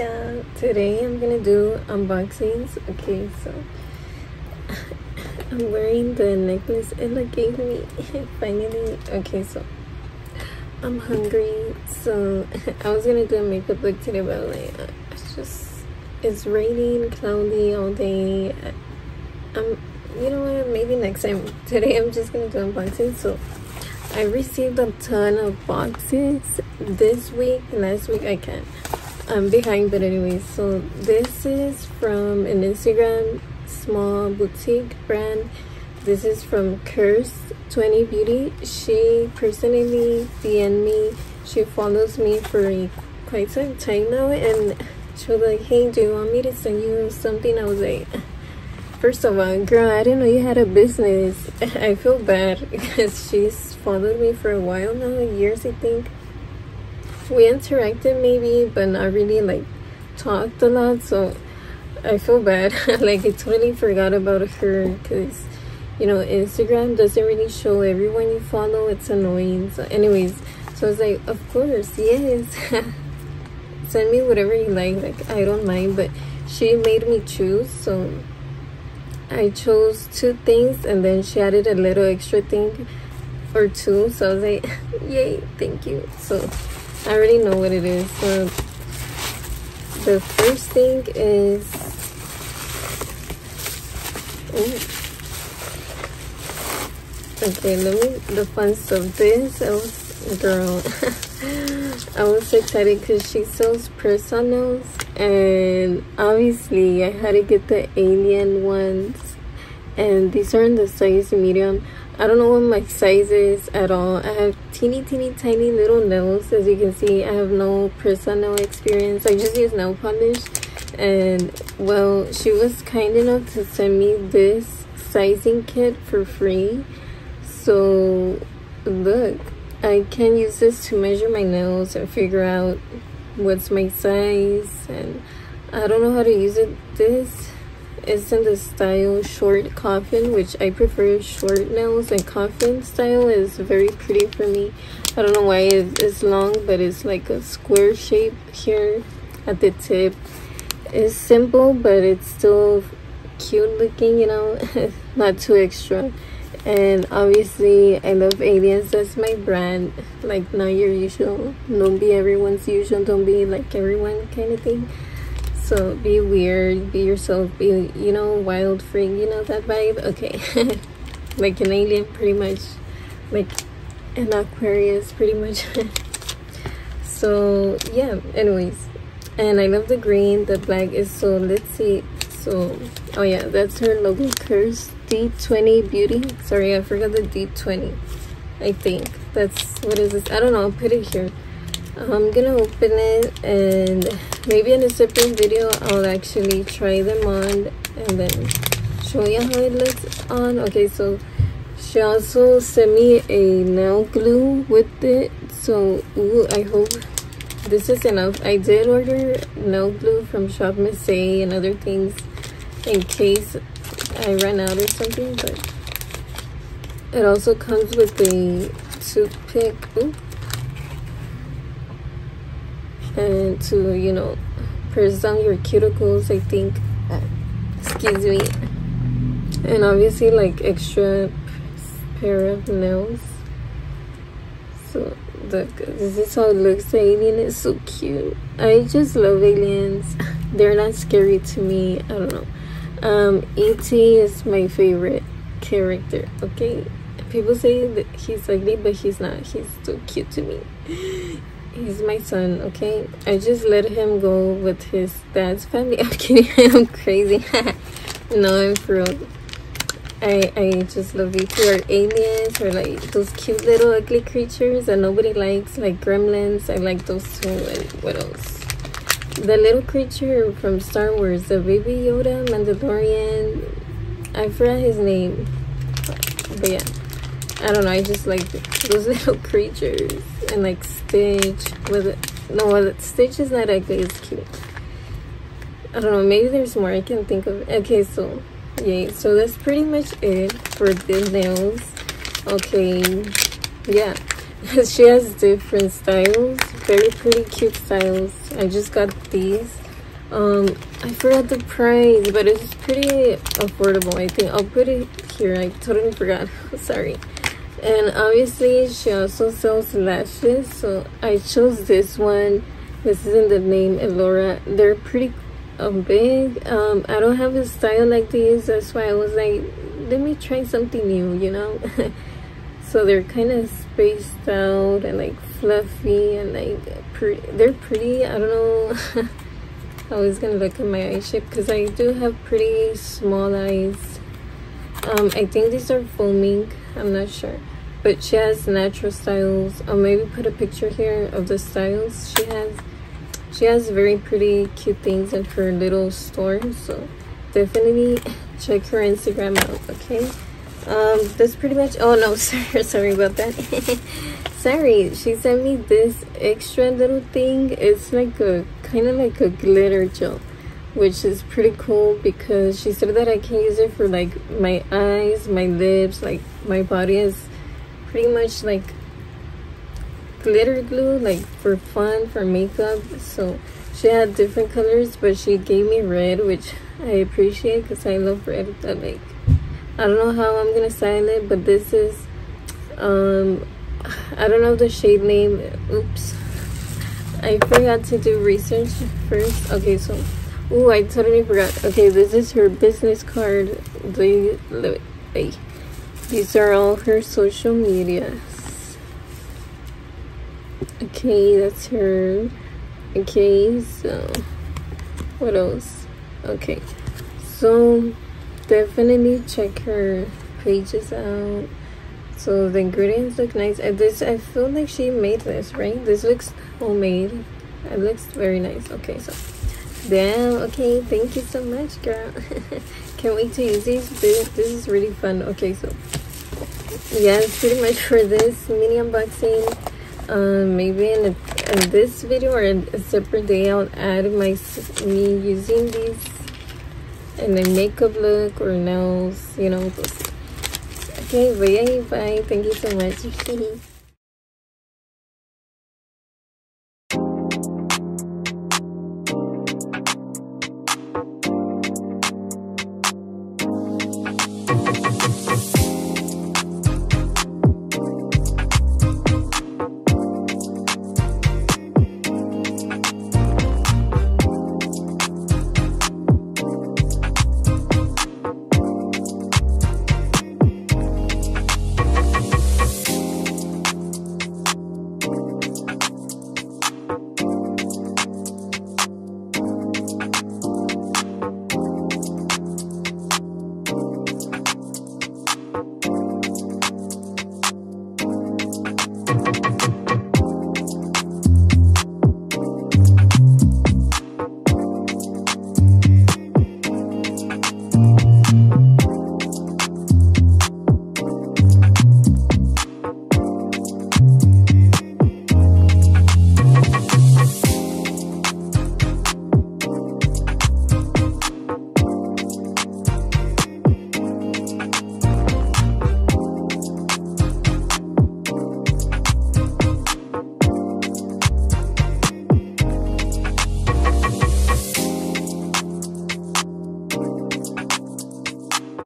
yeah, today I'm gonna do unboxings. Okay, so I'm wearing the necklace Ella gave me finally. Okay, so I'm hungry, so I was gonna do a makeup look today, but like it's raining, cloudy all day. You know what, maybe next time. Today I'm just gonna do unboxing. So I received a ton of boxes this week. Last week I can't, I'm behind, but anyways, so this is from an Instagram small boutique brand. This is from Cursedd20beauty. She personally DM'd me. She follows me for quite some time now, and she was like, hey, do you want me to send you something? I was like, first of all, girl, I didn't know you had a business. I feel bad because she's followed me for a while now, years I think. We interacted maybe, but not really like talked a lot, so I feel bad. Like, I totally forgot about her because, you know, Instagram doesn't really show everyone you follow. It's annoying. So anyways, so I was like, of course, yes. Send me whatever you like, I don't mind. But she made me choose, so I chose 2 things, and then she added a little extra thing or 2, so I was like, yay, thank you. So I already know what it is. So the first thing is, okay, the fun stuff. This, girl, I was so excited because she sells press-on nails, and obviously I had to get the alien ones, and these are in the size medium. I don't know what my size is at all. I have teeny tiny little nails. As you can see, I have no press-on nail experience. I just use nail polish. And well, she was kind enough to send me this sizing kit for free. So look, I can use this to measure my nails and figure out what's my size. And I don't know how to use it. This is in the style short coffin, which I prefer short nails, and coffin style is very pretty for me. I don't know why it's long, but it's like a square shape here at the tip. It's simple, but it's still cute looking, you know. Not too extra. And obviously I love aliens. That's my brand. Like, not your usual, don't be everyone's usual, don't be like everyone kind of thing. So be weird, be yourself, be, you know, wild freak, you know, that vibe. Okay. Like an alien, pretty much, like an Aquarius, pretty much. So yeah, anyways, and I love the green. The black is so, let's see. So, oh yeah, that's her logo, Cursedd20beauty. Sorry, I forgot the D20. I think that's, what is this? I don't know, I'll put it here. I'm gonna open it, and maybe in a separate video I'll actually try them on and then show you how it looks on. Okay, so she also sent me a nail glue with it, so ooh, I hope this is enough. I did order nail glue from Shop Miss A and other things in case I ran out or something, but it also comes with a toothpick. Ooh. And to, you know, press down your cuticles, I think. Excuse me. And obviously like extra pair of nails. So look, this is how it looks. The alien is so cute. I just love aliens. They're not scary to me. I don't know. E.T. is my favorite character. Okay, people say that he's ugly, but he's not. He's so cute to me. He's my son, okay? I just let him go with his dad's family. I'm kidding, I'm crazy. No, I'm for real. I just love it. Or aliens, or like those cute little ugly creatures that nobody likes, like gremlins. I like those too. And what else? The little creature from Star Wars, the baby Yoda, Mandalorian. I forgot his name. But yeah, I don't know, I just like those little creatures. And like Stitch with it. No, Stitch is not ugly, it's cute. I don't know, maybe there's more I can think of. Okay, so yeah, so that's pretty much it for the nails. Okay, yeah. She has different styles, very pretty cute styles. I just got these I forgot the price, but it's pretty affordable. I think I'll put it here. I totally forgot. Sorry. And obviously she also sells lashes, so I chose this one. This is in the name Elora. They're pretty big. I don't have a style like these, that's why I was like, let me try something new, you know. So they're kind of spaced out and like fluffy and like they're pretty. I don't know. I was gonna look at my eye shape because I do have pretty small eyes. I think these are foaming, I'm not sure, but she has natural styles. I'll maybe put a picture here of the styles she has. She has very pretty cute things in her little store, so definitely check her Instagram out. Okay, that's pretty much. Oh no, sorry about that. Sorry, she sent me this extra little thing. It's like a kind of like a glitter gel, which is pretty cool because she said that I can use it for like my eyes, my lips, like my body is pretty much like glitter glue, like for fun, for makeup. So she had different colors, but she gave me red, which I appreciate because I love red. But like, I don't know how I'm gonna style it, but this is I don't know the shade name. Oops, I forgot to do research first. Okay, so I totally forgot. Okay, this is her business card. These are all her social media. Okay, that's her. Okay, so what else? Okay, so definitely check her pages out. So the ingredients look nice. And this, I feel like she made this, right? This looks homemade. It looks very nice. Okay, so damn. Okay, thank you so much, girl. Can't wait to use these. This is really fun. Okay, so yeah, it's pretty much for this mini unboxing. Maybe in this video or a separate day, I'll add me using these in a makeup look or nails, you know. Okay, bye. Thank you so much.